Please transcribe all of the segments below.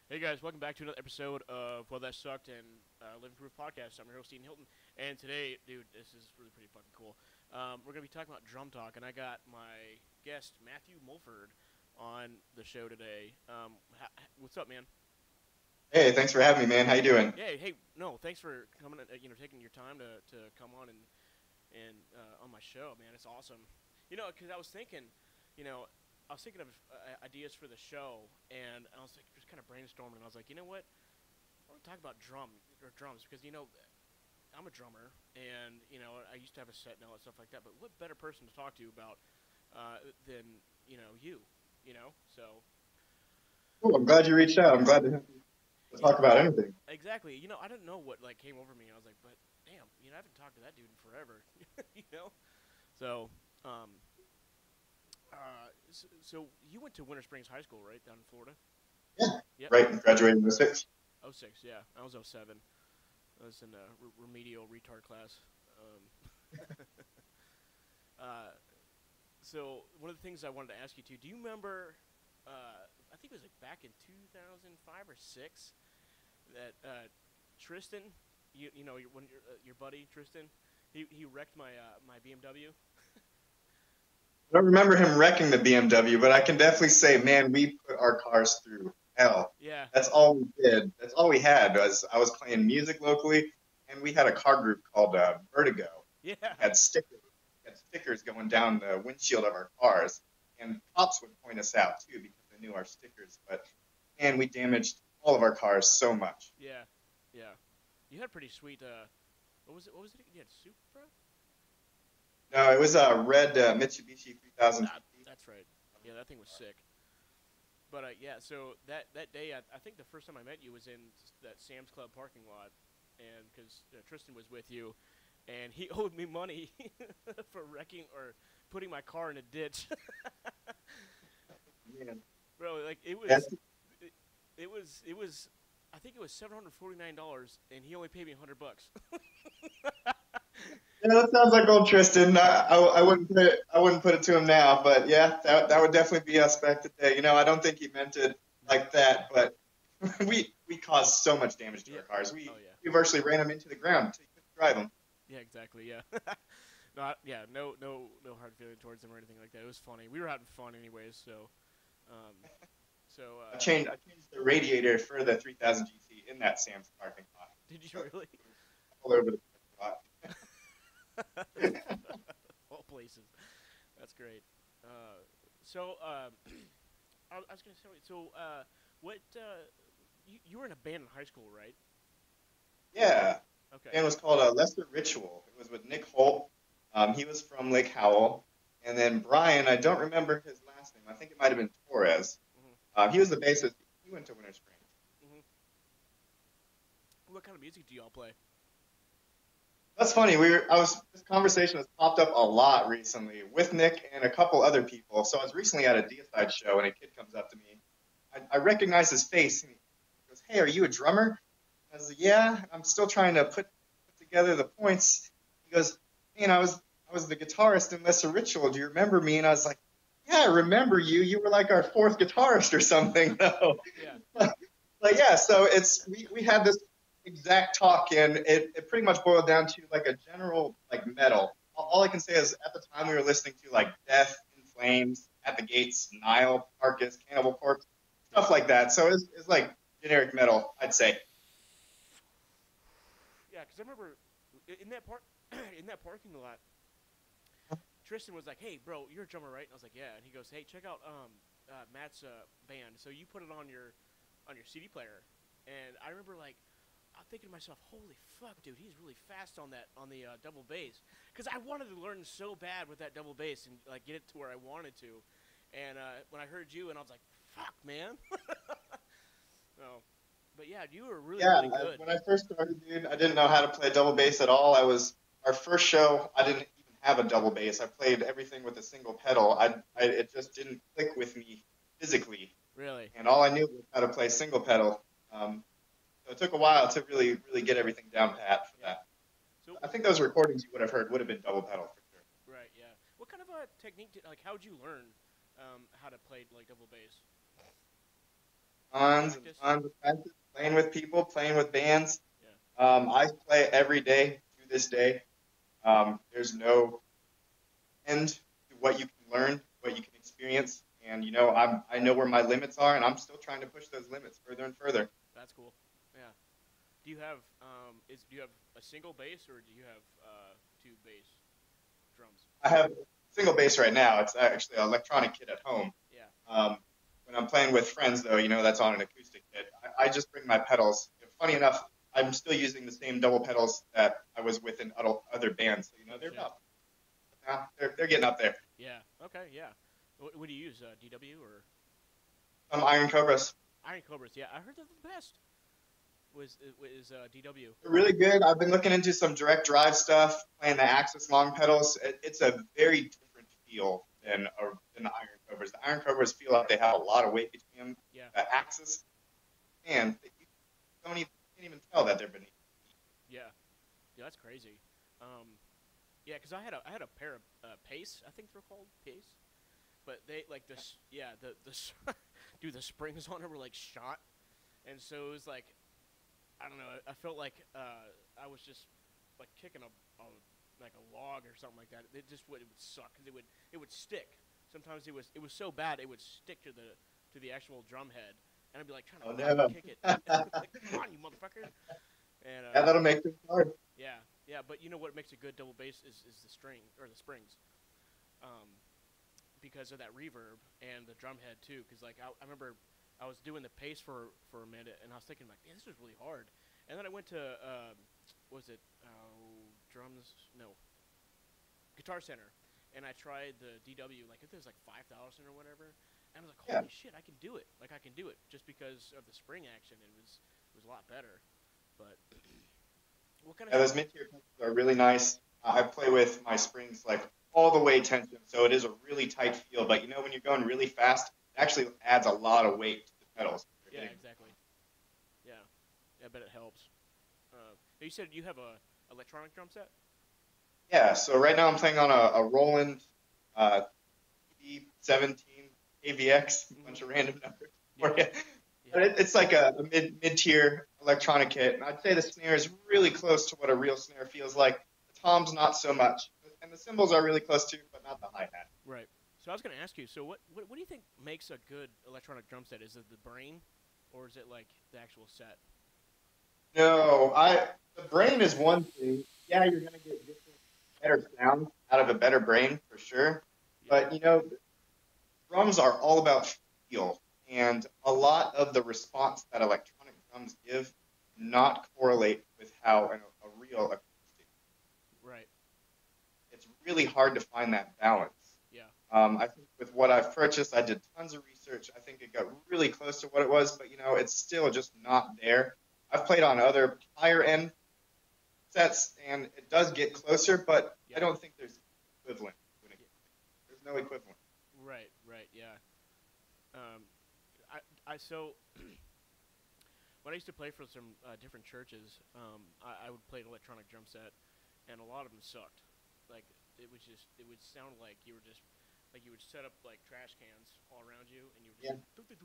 Hey guys, welcome back to another episode of Well That Sucked and Living Proof Podcast. I'm your host, Ian Hilton, and today, dude, this is really pretty fucking cool. We're gonna be talking about drum talk, and I got my guest Matthew Mulford on the show today. What's up, man? Hey, thanks for having me, man. How you doing? Yeah, hey, no, thanks for coming. Taking your time to come on and on my show, man. It's awesome. Because I was thinking, you know, I was thinking of ideas for the show, and I was like, just kind of brainstorming, and I was like, you know what? I want to talk about drums because I'm a drummer, and I used to have a set and all that stuff like that. But what better person to talk to about than you? So Cool. I'm glad you reached out. I'm glad to yeah, talk about anything. exactly. I didn't know what like came over me. I was like, but damn, I haven't talked to that dude in forever. you know. So um, so you went to Winter Springs High School, right, down in Florida? Yeah. Yep. Right. Graduating in '06. Oh six, yeah. I was oh 07. I was in a remedial retard class. Uh, so one of the things I wanted to ask you too, do you remember? I think it was like back in 2005 or six that Tristan, your buddy Tristan, he wrecked my BMW. I don't remember him wrecking the BMW, but I can definitely say, man, we put our cars through hell. Yeah, That's all we did. That's all we had. Was I was playing music locally, and we had a car group called Vertigo. yeah, We had stickers going down the windshield of our cars, and cops would point us out too because they knew our stickers. But man, we damaged all of our cars so much. yeah, yeah. You had pretty sweet. What was it? What was it? You had Supra. No, it was a red Mitsubishi 3000 Ah, GT. that's right. Yeah, that thing was sick. But yeah, so that day, I think the first time I met you was in that Sam's Club parking lot, and because Tristan was with you, and he owed me money for wrecking or putting my car in a ditch. Man, Bro, like that's, it, it was. I think it was $749, and he only paid me $100. yeah, that sounds like old Tristan. I wouldn't put it to him now, but yeah, that would definitely be us back today. I don't think he meant it No. like that, but we caused so much damage to Yeah. our cars. Oh yeah. We virtually ran them into the ground until you couldn't drive them. Yeah. Exactly. Yeah. Yeah. No hard feeling towards them or anything like that. It was funny. We were having fun anyways. Um, so I changed the radiator for the 3000 GT in that Sam's parking lot. did you So really? all over the parking All places. That's great. Uh, so I was gonna say. So what? You were in a band in high school, right? Yeah, Okay. and it was called Lesser Ritual. It was with Nick Holt. He was from Lake Howell. And then Brian, I don't remember his last name. I think it might have been Torres. Hmm. He was the bassist. He went to Winter Springs. Hmm. What kind of music do y'all play? That's funny. This conversation has popped up a lot recently with Nick and a couple other people. So I was recently at a Deicide show, and a kid comes up to me. I recognize his face, and he goes, "Hey, are you a drummer?" I was like, "Yeah, I'm still trying to put together the points." He goes, "Man, I was the guitarist in Lesser Ritual. Do you remember me?" And I was like, "Yeah, I remember you. You were like our fourth guitarist or something, though." Yeah. But yeah, so we had this exact talk, and it pretty much boiled down to like a general like metal. All I can say is at the time we were listening to like Death, In Flames, At the Gates, Nile, Carcass, Cannibal Corpse, Yeah. stuff like that. So it's like generic metal, I'd say. Yeah. Because I remember in that part in that parking lot, Tristan was like, "Hey, bro, you're a drummer, right?" And I was like, "Yeah." And he goes, "Hey, check out Matt's band. So you put it on your CD player." And I remember like I'm thinking to myself, "Holy fuck, dude, he's really fast on that on the double bass." Because I wanted to learn so bad with that double bass and like get it to where I wanted to. And when I heard you, and I was like, "Fuck, man." No, but yeah, you were really Yeah, really good. when I first started, dude, I didn't know how to play double bass at all. I was our first show. I didn't even have a double bass. I played everything with a single pedal. It just didn't click with me physically, Really. and all I knew was how to play single pedal. So it took a while to really get everything down pat for Yeah. that. So I think those recordings you would have heard would have been double pedal for sure. right, yeah. What kind of a technique? Like, how'd you learn how to play like double bass? tons and Practice. tons of practice, playing with people, playing with bands. Yeah. I play every day to this day. There's no end to what you can learn, what you can experience, and I know where my limits are, and I'm still trying to push those limits further and further. That's cool. Yeah. Do you have a single bass or do you have two bass drums? I have single bass right now. It's actually an electronic kit at home. Yeah. Um, when I'm playing with friends, though, that's on an acoustic kit. I just bring my pedals. Funny enough, I'm still using the same double pedals that I was with in other bands. So, Oh they're shit. about, they're getting up there. Yeah. Okay. Yeah. What do you use? DW or Some Iron Cobras. Iron Cobras? Yeah, I heard they're the best. Was DW? They're really good. I've been looking into some direct drive stuff, playing the Axis long pedals. It's a very different feel than the Iron Cobras. The Iron Cobras feel like they have a lot of weight between them. Yeah. The Axis, and you can't even tell that they're beneath. Yeah. Yeah, that's crazy. Yeah, because I had a pair of Pace. I think they're called Pace. But they like this. Yeah, the dude, the springs on it were like shot, and so it was like I don't know. I felt like I was just like kicking a like a log or something like that. It would suck because it would stick. Sometimes it was so bad it would stick to the actual drum head, and I'd be like trying to Oh fucking no. kick it. Yeah, Like, come on, you motherfucker! And that'll make things hard. yeah, yeah. But you know what makes a good double bass is the string or the springs, um, because of that reverb and the drum head too. Because like I remember I was doing the pace for a minute, and I was thinking like, man, this was really hard. And then I went to was it drums? No, Guitar Center, and I tried the DW. Like it was like 5,000 or whatever, and I was like, Yeah. holy shit, I can do it! Like I can do it just because of the spring action. It was a lot better. But what kind of Yeah, those mid-tier pedals are really nice. I play with my springs like all the way tension, so it is a really tight feel. But when you're going really fast, it actually adds a lot of weight to the pedals. They're yeah, hitting. exactly. Yeah, I bet it helps. You said you have a electronic drum set. Yeah, so right now I'm playing on a Roland uh, TD17 AVX, a bunch of random numbers Yeah, for you. But yeah, it's like a mid-tier electronic kit, and I'd say the snare is really close to what a real snare feels like. The toms not so much, and the cymbals are really close too, but not the hi-hat. right. So I was gonna ask you. So what do you think makes a good electronic drum set? Is it the brain, or is it like the actual set? No, the brain is one thing. Yeah, you're gonna get different, better sounds out of a better brain for sure. Yeah, But drums are all about feel, and a lot of the response that electronic drums give not correlate with how a real acoustic. right. It's really hard to find that balance. Yeah, I think with what I've purchased, I did tons of research. I think it got really close to what it was, but it's still just not there. I've played on other higher end sets, and it does get closer, but I yeah, don't think there's equivalent. There's no equivalent. right, right. Yeah. Um, I so when I used to play for some different churches, I would play an electronic drum set, and a lot of them sucked. Like it would sound like you were just like you would set up like trash cans all around you, and you would Yeah, just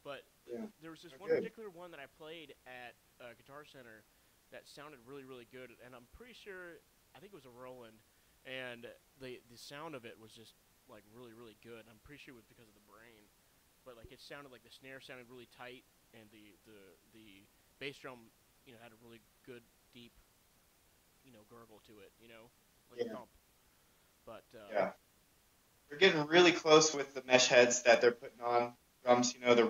But yeah, there was this they're one good. particular one that I played at Guitar Center that sounded really really good, and I'm pretty sure I think it was a Roland, and the sound of it was just like really really good. I'm pretty sure it was because of the brain, but like it sounded like the snare sounded really tight, and the bass drum had a really good deep gurgle to it, like a Yeah, thump. But yeah. They're getting really close with the mesh heads that they're putting on drums. The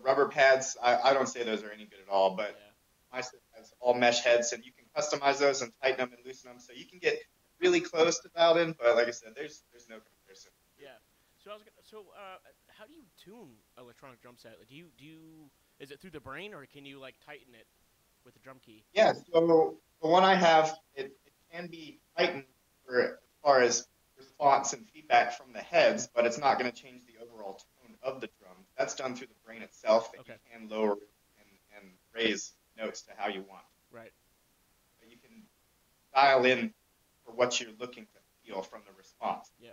rubber pads. I don't say those are any good at all, but yeah, my set has all mesh heads, and you can customize those and tighten them and loosen them, so you can get really close to dialed in. But like I said, there's no comparison. yeah. How do you tune electronic drum set? Like, do you is it through the brain or can you like tighten it with the drum key? Yeah, so the one I have, it can be tightened for as far as response and feedback from the heads, but it's not going to change the overall tone of the drum. That's done through the brain itself, that you Okay, can lower and raise notes to how you want. right. But you can dial in for what you're looking to feel from the response. Yeah,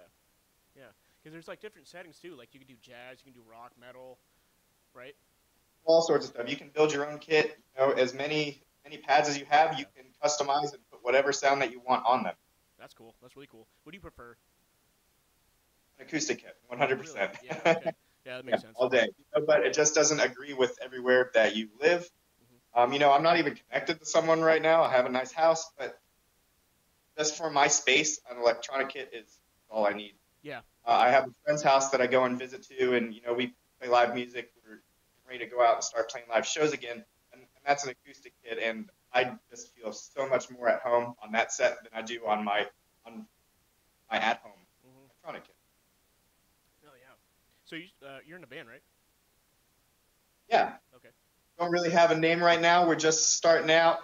yeah. Because there's like different settings too. Like you can do jazz, you can do rock, metal. right? all sorts of stuff. You can build your own kit. You know, as many pads as you have, you Yeah, can customize and put whatever sound that you want on them. that's cool. That's really cool. What do you prefer? An acoustic kit, Really? 100%. Yeah. Okay. Yeah, that Yeah, makes sense. all day. You know, but it just doesn't agree with everywhere that you live. Hmm. You know, I'm not even connected to someone right now. I have a nice house, but just for my space, an electronic kit is all I need. Yeah. I have a friend's house that I go and visit to, and you know, we play live music. We're ready to go out and start playing live shows again, and that's an acoustic kit, and I just feel so much more at home on that set than I do on my at home Hmm. electronic kit. Oh yeah. So you're in a band, right? Yeah, Okay. don't really have a name right now. We're just starting out.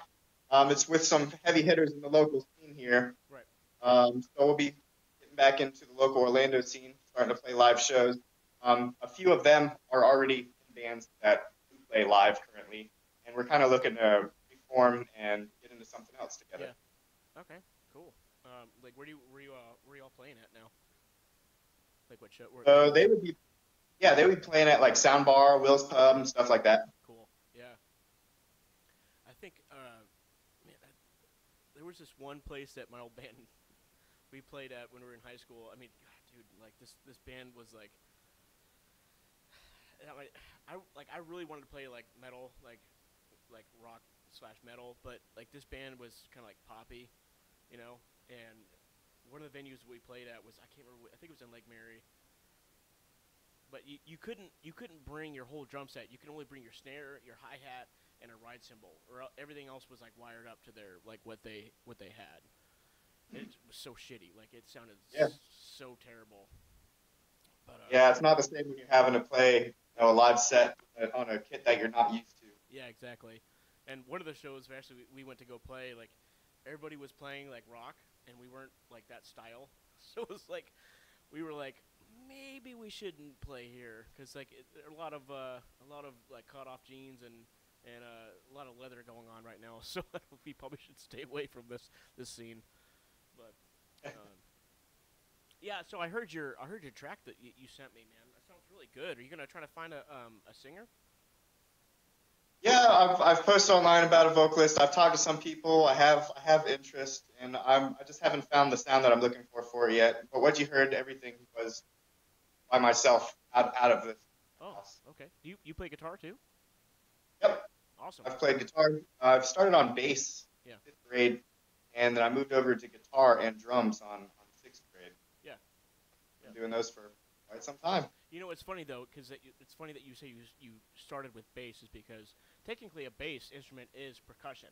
It's with some heavy hitters in the local scene here. Right. So we'll be getting back into the local Orlando scene, starting to play live shows. A few of them are already in bands that do play live currently, and we're kind of looking to reform and get into something else together. Yeah. Okay. Cool. Like where you all playing at now? Like what show? What So venues? they would be, yeah, they would be playing at like Soundbar, Will's Pub, and stuff like that. Cool. Yeah. I think man, there was this one place that my old band we played at when we were in high school. I mean, God, dude, like this band was like I really wanted to play like metal, like rock slash metal, but like this band was kind of like poppy, you know. And one of the venues we played at was I can't remember. I think it was in Lake Mary. But you couldn't bring your whole drum set. You could only bring your snare, your hi hat, and a ride cymbal, or everything else was like wired up to their like what they had. And it was so shitty. Like it sounded Yeah, so terrible. But yeah, it's not the same when you're having to play, you know, a live set on a kit that you're not used to. yeah, exactly. And one of the shows actually we went to go play, like everybody was playing like rock, and we weren't like that style. So it was like we were like maybe we shouldn't play here because like there are a lot of like cut off jeans and a lot of leather going on right now. So we probably should stay away from this scene. But um, yeah, so I heard your track that you sent me, man. That sounds really good. Are you gonna try to find a singer? Yeah, I've posted online about a vocalist. I've talked to some people. I have interest, and I just haven't found the sound that I'm looking for it yet. But what you heard, everything was by myself out of this Oh, house. okay. Do you play guitar too? Yep, Awesome. I've played guitar. I've started on bass Yeah. in fifth grade, and then I moved over to guitar and drums on sixth grade. Yeah. Yeah. Been doing those for quite some time. You know, it's funny though, because it's funny that you say you started with bass, is because technically a bass instrument is percussion.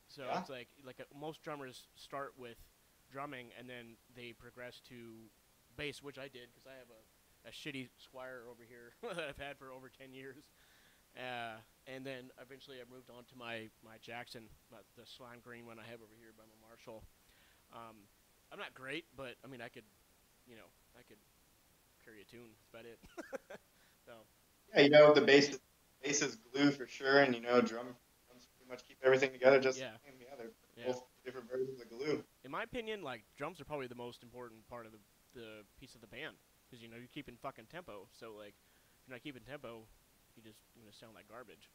So Yeah. it's like most drummers start with drumming and then they progress to bass, which I did because I have a shitty Squire over here that I've had for over 10 years. And then eventually I moved on to my Jackson, the slime green one I have over here by my Marshall. Um, I'm not great, but I mean I could carry a tune. That's about it. So Yeah, you know the bass is glue for sure, and you know drums pretty much keep everything together just the yeah, same. Yeah, they're yeah. both different versions of glue. In my opinion, like drums are probably the most important part of the piece of the band because you're keeping fucking tempo. So like if you're not keeping tempo, you're gonna sound like garbage.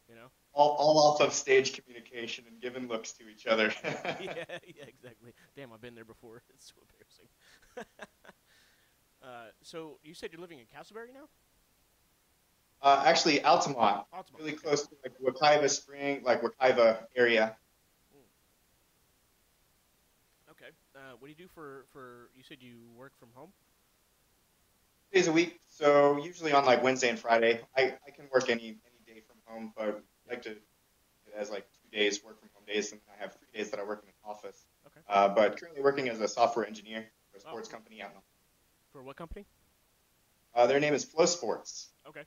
You know? All off of stage communication and giving looks to each other. Yeah, yeah, exactly. Damn, I've been there before. It's so embarrassing. So you said you're living in Castleberry now? Actually, Altamont, Altamont. really Okay. close to like Wekiva Spring, like Wekiva area. Mm, okay. What do you do for? You said you work from home. 2 days a week, so usually on like Wednesday and Friday. I can work any day from home, but I Yeah. like to it as like 2 days work from home days, and I have 3 days that I work in an office. Okay. But currently working as a software engineer for a Oh, sports cool. company out. For what company? Their name is Flow Sports. Okay.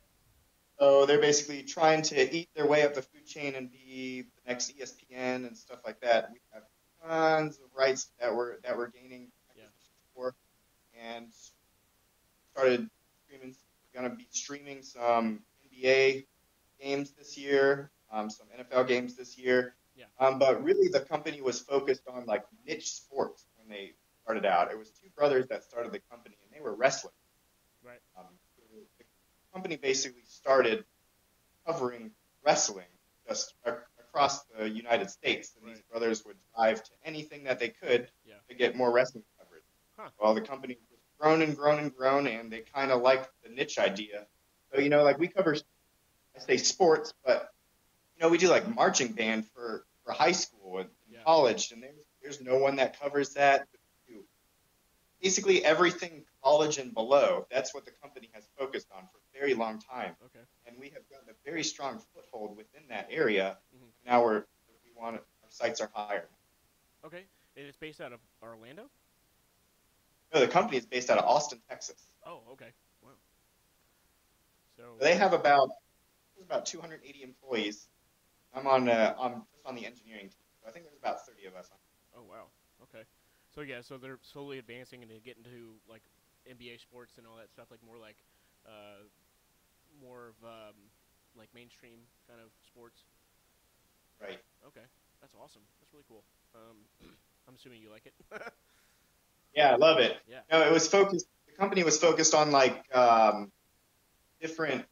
So they're basically trying to eat their way up the food chain and be the next ESPN and stuff like that. We have tons of rights that we're gaining Yeah. acquisitions for, and started streaming. We're gonna be streaming some NBA games this year, some NFL games this year. Yeah. But really, the company was focused on like niche sports when they started out. It was two brothers that started the company, and they were wrestlers. Right. The company basically started covering wrestling just across the United States, and these Right. brothers would drive to anything that they could Yeah. to get more wrestling coverage. Huh. Well, the company was grown and grown and grown, and they kind of liked the niche idea. So, like we cover, I say sports, but we do like marching band for high school and Yeah. college, and there's no one that covers that. Basically, everything college and below. That's what the company has focused on for a very long time, Okay. and we have gotten a very strong foothold within that area. Hmm. Now we want our sights are higher. Okay. And it's based out of Orlando. No, the company is based out of Austin, Texas. Oh, okay. Wow. So. They have about 280 employees. I'm just on the engineering team, so I think there's about 30 of us. Oh, wow. Okay. So yeah, so they're slowly advancing and getting to like NBA sports and all that stuff, like uh, more of like mainstream kind of sports. Right. Okay, that's awesome. That's really cool. I'm assuming you like it. Yeah, I love it. Yeah. No, it was focused. The company was focused on like different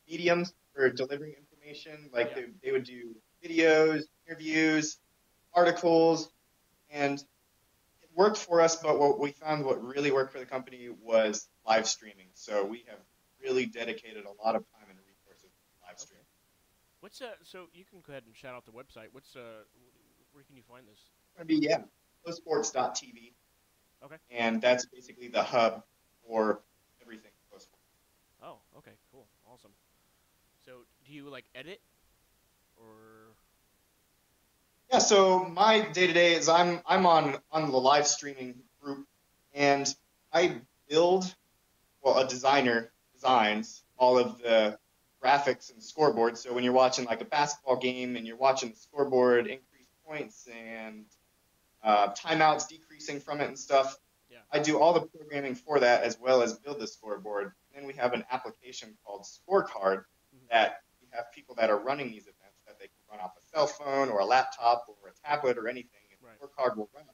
mediums for delivering information. Like Yeah. they would do videos, interviews, articles, and it worked for us. But what we found, what really worked for the company was live streaming. So we have really dedicated a lot of time and resources to live Okay. streaming. What's So you can go ahead and shout out the website. Where can you find this? It's going to be prosports.tv, Okay. and that's basically the hub for everything Pro Sports. Oh, okay, cool, awesome. So do you like edit or? Yeah, so my day to day is I'm on the live streaming group, and I build, well, a designer designs all of the graphics and scoreboards. So when you're watching like a basketball game and you're watching the scoreboard increase points and timeouts decreasing from it and stuff, Yeah. I do all the programming for that as well as build the scoreboard. And then we have an application called Scorecard Mm-hmm. that we have people that are running these events that they can run off a cell phone or a laptop or a tablet or anything. And Right. the Scorecard will run,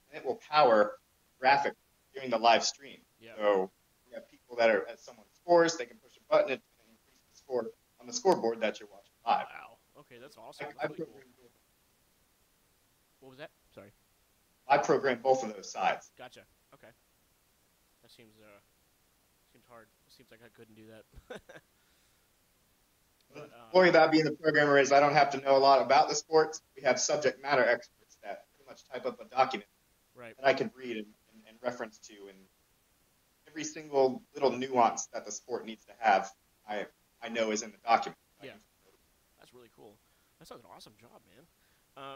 and it will power graphics during the live stream. Yeah. So we have people that are, as someone scores, they can push a button and increase the score on the scoreboard that you're watching live. Wow. Okay, that's awesome. I, I, That's really cool. What was that? Sorry. I program both of those sides. Gotcha. Okay. That seems hard. It seems like I couldn't do that. The But glory about being the programmer is I don't have to know a lot about the sports. We have subject matter experts that pretty much type up a document right. that I can read and reference to, and every single little nuance that the sport needs to have, I know is in the document. Yeah. That's really cool. That sounds an awesome job, man.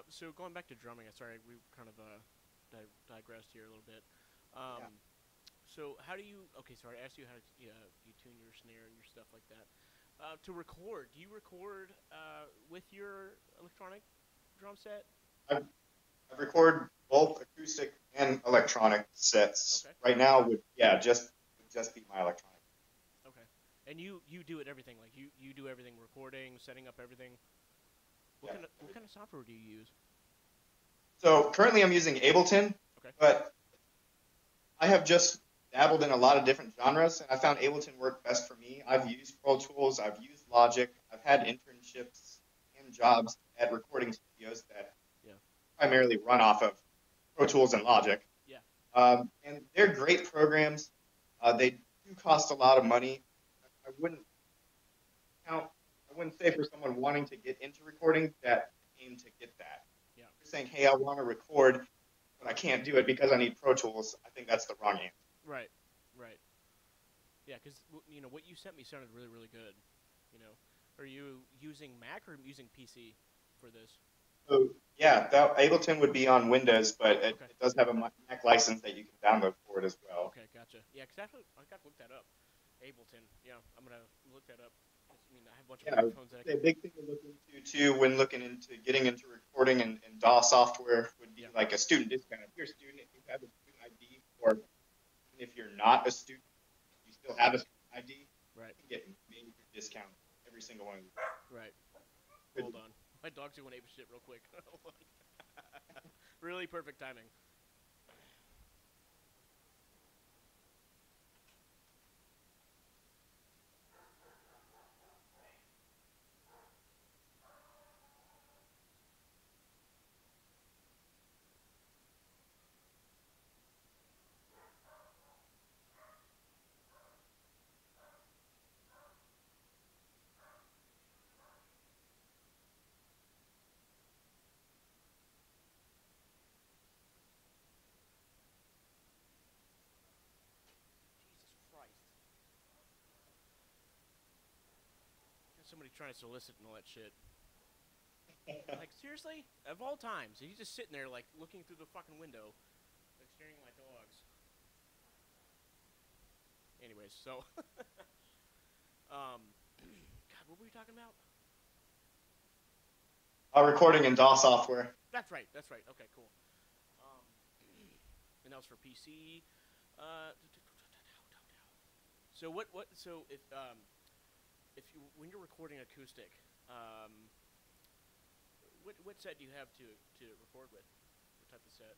So going back to drumming, sorry, we kind of digressed here a little bit. Yeah. So how do you? Okay, sorry, I asked you how to you tune your snare and your stuff like that. To record, do you record with your electronic drum set? I record both acoustic and electronic sets. Okay. Right now would just be my electronic. Okay. And you do it everything, like you do everything, recording, setting up everything. What kind of software do you use? So currently I'm using Ableton, Okay. but I have just dabbled in a lot of different genres, and I found Ableton worked best for me. I've used Pro Tools, I've used Logic, I've had internships and jobs at recording studios that primarily run off of Pro Tools and Logic. Yeah. And they're great programs. They do cost a lot of money. I wouldn't say for someone wanting to get into recording that aim to get that. Yeah. If you're saying, hey, I want to record, but I can't do it because I need Pro Tools, I think that's the wrong answer. Right. Right. Yeah, because what you sent me sounded really, really good. Are you using Mac or using PC for this? So yeah, Ableton would be on Windows, but it does have a Mac license that you can download for it as well. Okay, gotcha. Yeah, because I got to look that up. Ableton. Yeah, I'm gonna look that up. I have a bunch of microphones that I a can. big thing to look into too when looking into getting into recording and DAW software would be like a student discount. If you're a student, if you have a student ID, or even if you're not a student, you still have a student ID. Right. You get major discount every single one of these. Right. Hold on. My dog's doing ape shit real quick. Really perfect timing. somebody trying to solicit and all that shit. Like, seriously? Of all times. He's just sitting there, like, looking through the fucking window, like, staring at my dogs. Anyways, so, God, what were we talking about? Recording in DAW software. That's right. Okay, cool. Um, and that was for PC. So so if you, when you're recording acoustic, what set do you have to record with? What type of set?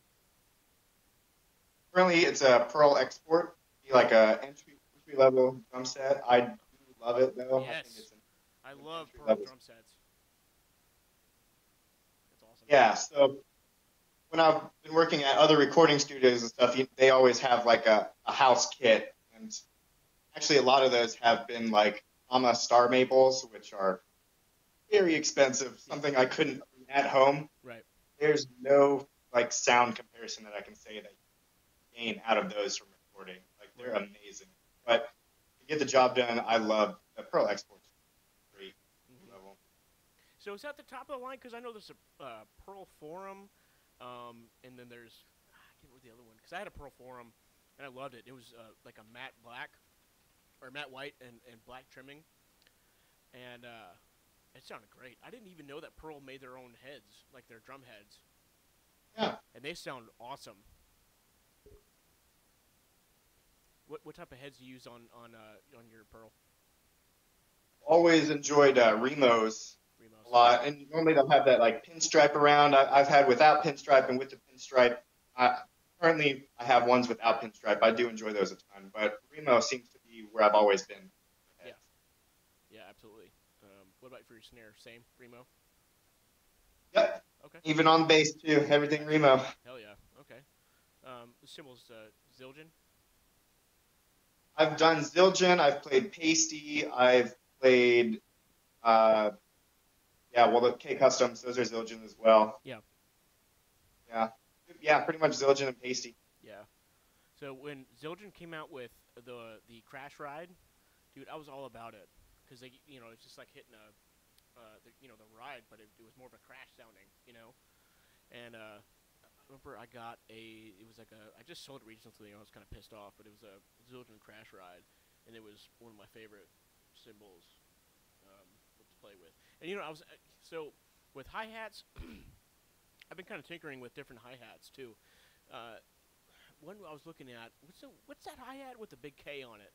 Currently, it's a Pearl Export, like a entry level drum set. I do love it though. Yes, I love Pearl level drum sets. That's awesome. Yeah, so when I've been working at other recording studios and stuff, they always have like a house kit, and actually a lot of those have been like Ama Star Maples, which are very expensive. Something I couldn't bring at home. Right. There's no like sound comparison that I can say that you gain out of those from recording. Like they're amazing. But to get the job done, I love the Pearl Exports. Great level. So is that the top of the line? Because I know there's a Pearl Forum, and then there's I can't remember the other one. Because I had a Pearl Forum, and I loved it. It was like a matte black, or matte white and black trimming, and it sounded great. I didn't even know that Pearl made their own heads, like their drum heads. Yeah. And they sound awesome. What type of heads do you use on your Pearl? Always enjoyed Remos a lot, and normally they'll have that like pinstripe around. I've had without pinstripe and with the pinstripe. Currently, I have ones without pinstripe. I do enjoy those a ton, but Remo seems to be where I've always been. Yeah, absolutely. What about for your snare? Same Remo? Yep. Okay. Even on bass too, everything Remo. Hell yeah. Okay. The symbol's Zildjian. I've done Zildjian. I've played Pasty. I've played, the K Customs. Those are Zildjian as well. Yeah. Yeah, pretty much Zildjian and Pasty. Yeah. So when Zildjian came out with the Crash Ride, dude, I was all about it because it's just like hitting the ride, but it was more of a crash sounding, And I remember I just sold it recently. I was kind of pissed off, but it was a Zildjian Crash Ride, and it was one of my favorite cymbals to play with. And so with hi hats, I've been kind of tinkering with different hi hats too. One I was looking at, what's that hi hat with the big K on it?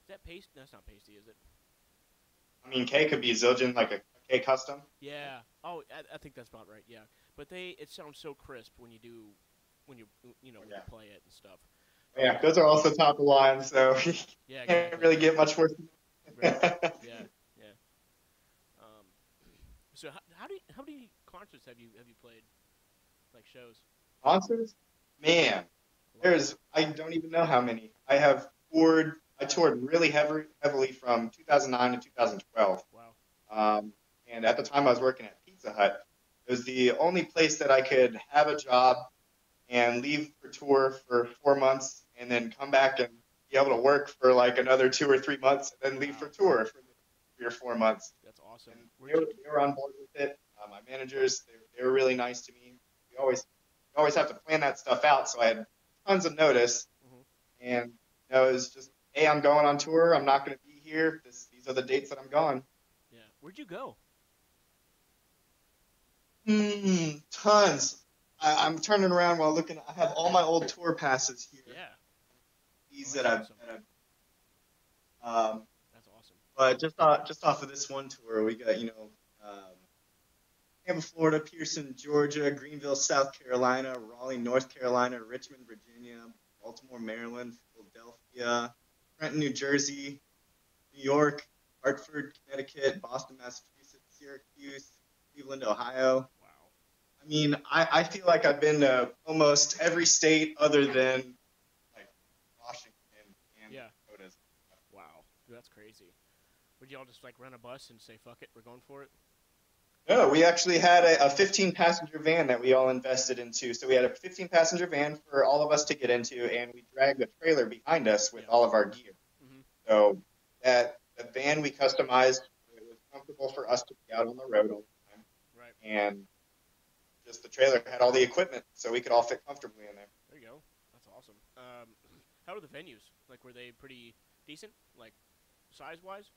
Is that Pasty? That's not Pasty, is it? I mean, K could be Zildjian, like a K Custom. Yeah. Oh, I think that's about right. Yeah. But it sounds so crisp when you when you play it and stuff. Yeah, those are also top of line, so yeah, exactly. Can't really get much worse. Right. Yeah. So how many concerts have you played, like shows? Concerts? Man, I don't even know how many. I toured really heavily from 2009 to 2012. Wow. And at the time I was working at Pizza Hut. It was the only place that I could have a job and leave for tour for 4 months and then come back and be able to work for like another 2 or 3 months and then leave for tour for 3 or 4 months. That's awesome. And they were on board with it. My managers, they were really nice to me. We always have to plan that stuff out, so I had tons of notice. Mm-hmm. And it was just, hey, I'm going on tour. I'm not going to be here. These are the dates that I'm going. Yeah. Where'd you go? Tons. I'm turning around while looking. I have all my old tour passes here. Yeah. These awesome. That's awesome. But just off of this one tour, we got Tampa, Florida, Pearson, Georgia, Greenville, South Carolina, Raleigh, North Carolina, Richmond, Virginia, Baltimore, Maryland, Philadelphia, Trenton, New Jersey, New York, Hartford, Connecticut, Boston, Massachusetts, Syracuse, Cleveland, Ohio. Wow. I mean, I feel like I've been to almost every state other than like Washington and Dakota. Wow, dude, that's crazy. Would y'all just like rent a bus and say, fuck it, we're going for it? No, we actually had a 15-passenger van that we all invested into. So we had a 15-passenger van for all of us to get into, and we dragged a trailer behind us with all of our gear. Mm-hmm. So the van we customized. It was comfortable for us to be out on the road all the time. Right. And just the trailer had all the equipment, so we could all fit comfortably in there. There you go. That's awesome. How are the venues? Like, were they pretty decent? Like, size-wise?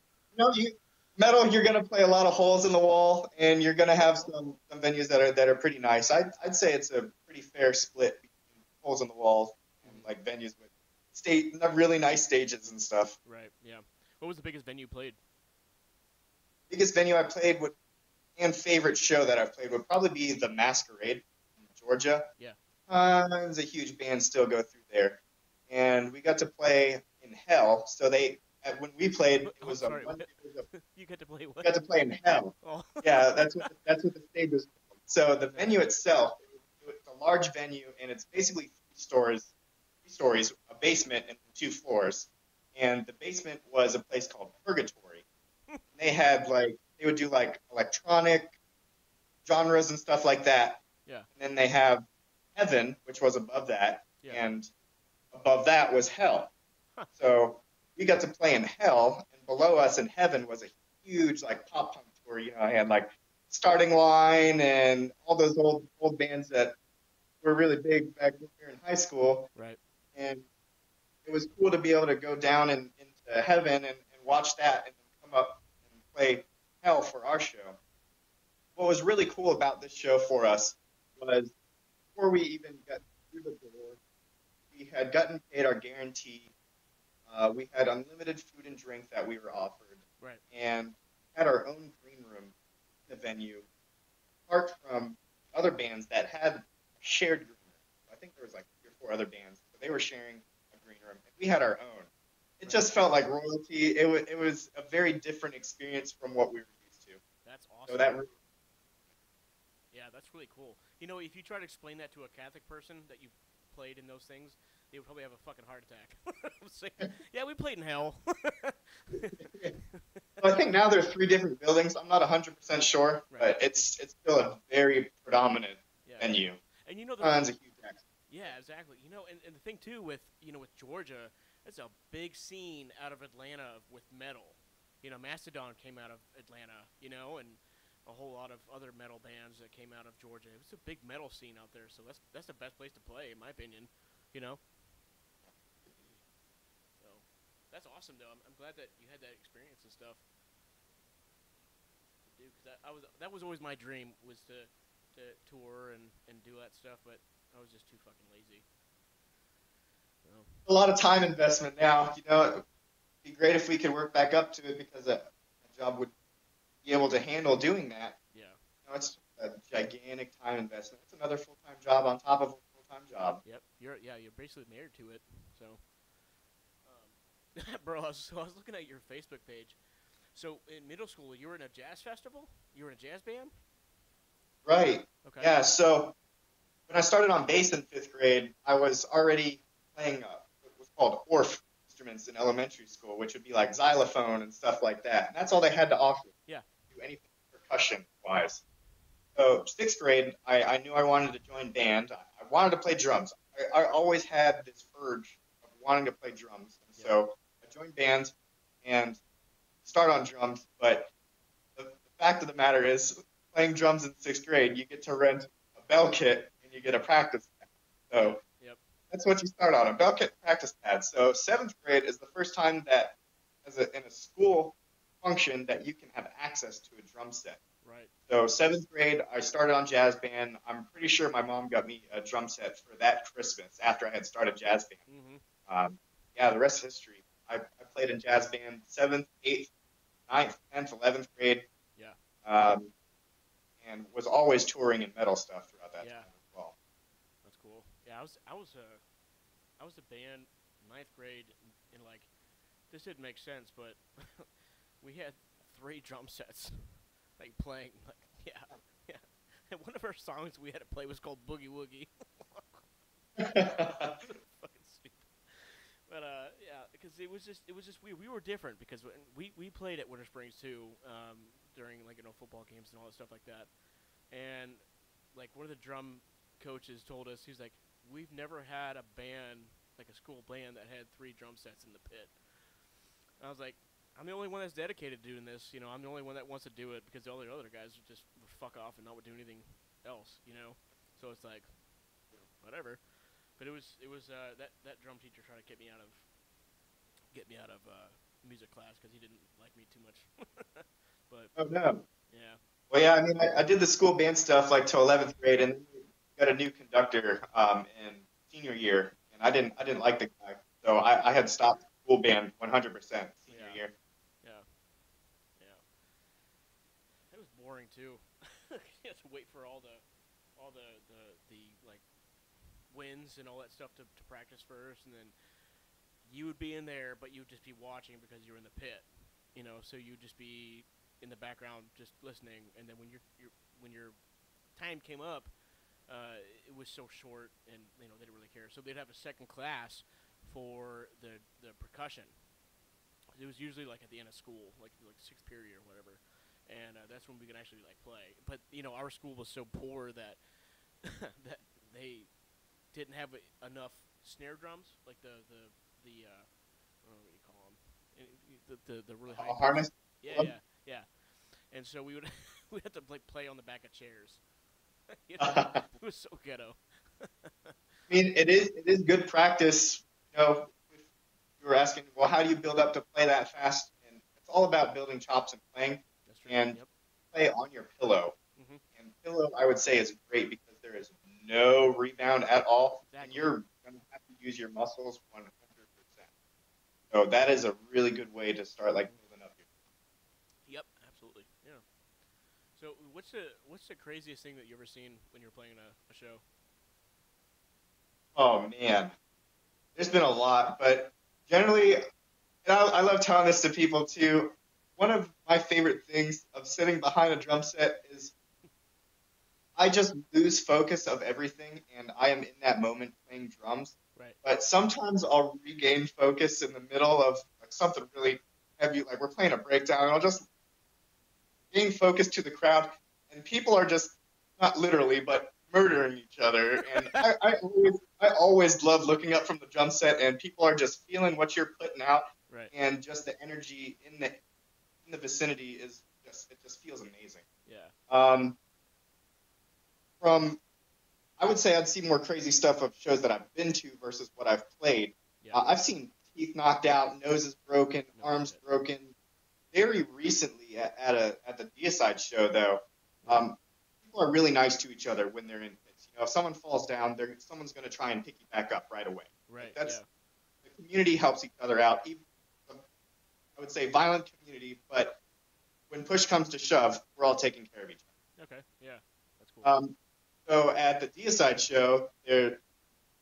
Metal, you're gonna play a lot of holes in the wall, and you're gonna have some venues that are pretty nice. I'd say it's a pretty fair split between holes in the walls and like venues with really nice stages and stuff. Right. Yeah. What was the biggest venue you played? Biggest venue I played would and favorite show that I've played would probably be the Masquerade in Georgia. Yeah. It was a huge band still go through there, and we got to play in hell. So when we played, it was sorry. a You got to play what? got to play in hell. Oh. Yeah, that's what the stage was called. So the venue itself, it's a large venue, and it's basically three stories, a basement, and 2 floors. And the basement was a place called Purgatory. They would do like electronic genres and stuff like that. Yeah. And then they have Heaven, which was above that, Yeah. and above that was Hell. Huh. So we got to play in Hell, and below us in Heaven was a huge like pop punk tour. I had like Starting Line and all those old bands that were really big back when we were in high school. Right. And it was cool to be able to go down into Heaven and watch that, and then come up and play Hell for our show. What was really cool about this show for us was before we even got through the door, we had gotten paid our guarantee. We had unlimited food and drink that we were offered, Right. and had our own green room in the venue, apart from other bands that had a shared green room. I think there was like 3 or 4 other bands, but they were sharing a green room, and we had our own. It just felt like royalty. It was a very different experience from what we were used to. That's awesome. So yeah, that's really cool. If you try to explain that to a Catholic person that you played in those things, they would probably have a fucking heart attack. I'm saying, yeah, we played in hell. I think now there's 3 different buildings. I'm not 100% sure, Right. but it's still a very predominant venue. And Tons of huge acts. Yeah, exactly. And the thing too with Georgia, it's a big scene out of Atlanta with metal. Mastodon came out of Atlanta, and a whole lot of other metal bands that came out of Georgia. It's a big metal scene out there, so that's the best place to play, in my opinion. So that's awesome, though. I'm glad that you had that experience and stuff. Dude, because that was always my dream, was to tour and do that stuff, but I was just too fucking lazy. So. A lot of time investment now. It'd be great if we could work back up to it, because a job would be able to handle doing that. Yeah. It's a gigantic time investment. It's another full-time job on top of a full-time job. Yep. You're basically married to it. So, bro, I was looking at your Facebook page. So in middle school, you were in a jazz festival? You were in a jazz band? Right. Okay. Yeah. So when I started on bass in 5th grade, I was already playing what was called Orff instruments in elementary school, which would be like xylophone and stuff like that. And that's all they had to offer. Yeah. Do anything percussion-wise. So 6th grade, I knew I wanted to join band. I wanted to play drums. I always had this urge of wanting to play drums. And so I joined band and start on drums. But the fact of the matter is, playing drums in 6th grade, you get to rent a bell kit and you get a practice pad. So that's what you start on, a bell kit practice pad. So 7th grade is the first time that, in a school function, that you can have access to a drum set. Right. So 7th grade, I started on jazz band. I'm pretty sure my mom got me a drum set for that Christmas after I had started jazz band. Mm-hmm. The rest is history. I played in jazz band 7th, 8th, 9th, 10th, 11th grade. Yeah. And was always touring in metal stuff throughout that time as well. That's cool. Yeah, I was a band in 9th grade, and like, this didn't make sense, but we had 3 drum sets, like playing, like, yeah. And one of our songs we had to play was called Boogie Woogie. Fucking stupid. But because it was just weird. We were different because we played at Winter Springs too, during like football games and all that stuff like that. And like one of the drum coaches told us, he's like, we've never had a band, like a school band, that had 3 drum sets in the pit. And I was like, I'm the only one that's dedicated to doing this. You know, I'm the only one that wants to do it because all the other guys just fuck off and not do anything else. You know, so it's like, whatever. But that drum teacher trying to get me out of music class because he didn't like me too much. But Oh no. yeah, Well, yeah, I mean, I did the school band stuff like till 11th grade, and we got a new conductor in senior year, and I didn't like the guy, so I had stopped school band 100% senior yeah, year. yeah, yeah. It was boring too. You have to wait for all the like wins and all that stuff to practice first, and then you would be in there, but you would just be watching because you were in the pit, you know. So you'd just be in the background, just listening. And then when your time came up, it was so short, and they didn't really care. So they'd have a second class for the percussion. It was usually like at the end of school, like sixth period or whatever, and that's when we could actually like play. But our school was so poor that that they didn't have enough snare drums, like the I don't know what you call them, the really high A pitched. harness. Yeah, yeah, yeah. And so we would we had to play on the back of chairs. I It was so ghetto. mean, it is good practice. If you were asking, well, how do you build up to play that fast? And it's all about building chops and playing, That's true. and Yep. play on your pillow. Mhm. And pillow, I would say, is great because there is no rebound at all, and Exactly. you're going to have to use your muscles 100%. So that is a really good way to start like Mhm. building up your. Yep. Absolutely. Yeah. So what's the craziest thing that you ever seen when you were playing a show? Oh man, there's been a lot, but generally, and I love telling this to people too. One of my favorite things of sitting behind a drum set is I just lose focus of everything, and I am in that moment playing drums. Right. But sometimes I'll regain focus in the middle of like something really heavy, like we're playing a breakdown, and I'll just gain focus to the crowd, and people are just not literally, but murdering each other. And I always love looking up from the drum set, and people are just feeling what you're putting out, Right. and just the energy in the vicinity is just feels amazing. Yeah. Um, from I would say I'd see more crazy stuff of shows that I've been to versus what I've played. Yeah. I've seen teeth knocked out, noses broken, No arms shit. broken. Very recently at the Deicide show, though, Right. people are really nice to each other when they're in pits. If someone falls down, someone's going to try and pick you back up right away. Like Right. that's Yeah. the community helps each other out. Even, I would say violent community, but when push comes to shove, we're all taking care of each Okay. Yeah. That's cool. other. So at the Deicide show, they're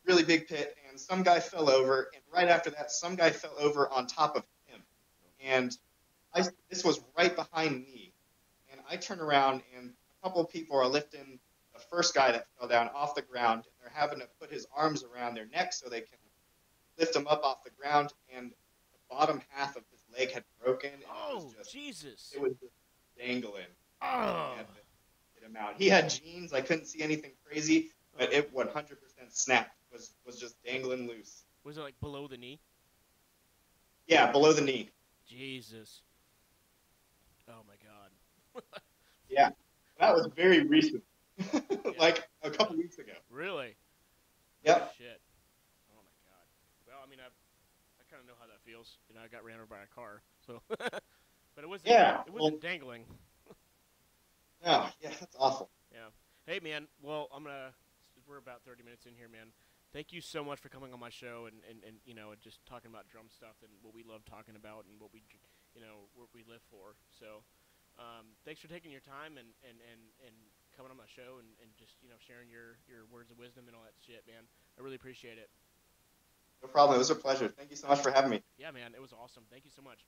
really big pit, and some guy fell over, and right after that, some guy fell over on top of him, and this was right behind me, and I turn around, and a couple of people are lifting the first guy that fell down off the ground, and they're having to put his arms around their neck so they can lift him up off the ground, and the bottom half of his leg had broken, and Oh Jesus. it was just dangling, and we Oh. had to get him out. He had jeans, I couldn't see anything crazy, but it 100% snapped, was just dangling loose. Was it like below the knee? Yeah, below the knee. Jesus. Oh my God. Yeah, that was very recent, Yeah. like a Yeah. couple weeks ago. Really? Yep. Shit. Oh my God. Well, I mean, I kind of know how that feels. I got ran over by a car, so. But it wasn't. Yeah. It Well, wasn't dangling. no, yeah, that's awful. Yeah. Hey, man. Well, we're about 30 minutes in here, man. Thank you so much for coming on my show and and just talking about drum stuff and what we love talking about and what we live for. So, thanks for taking your time and coming on my show and just sharing your words of wisdom and all that shit, man. I really appreciate it. No problem. It was a pleasure. Thank you so much for having me. Yeah, man. It was awesome. Thank you so much.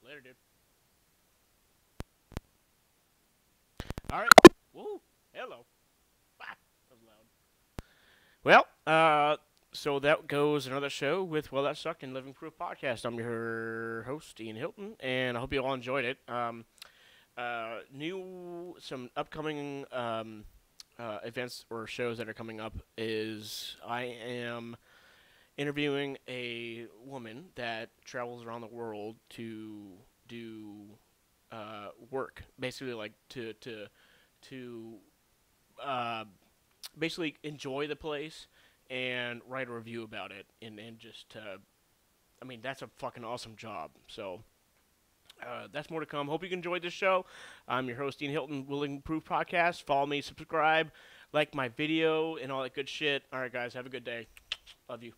Later, dude. All right. Woo. Hello. Ah, that was loud. Well, so that goes another show with Well That Sucked and Living Proof Podcast. I'm your host, Ian Hilton, and I hope you all enjoyed it. Some upcoming events or shows that are coming up is I am interviewing a woman that travels around the world to do work, basically like to uh, basically enjoy the place and write a review about it, and just I mean, that's a fucking awesome job. So that's more to come. Hope you enjoyed this show. I'm your host, Dean Hilton, Willing Proof Podcast. Follow me, subscribe, like my video, and all that good shit. All right, guys, have a good day. Love you.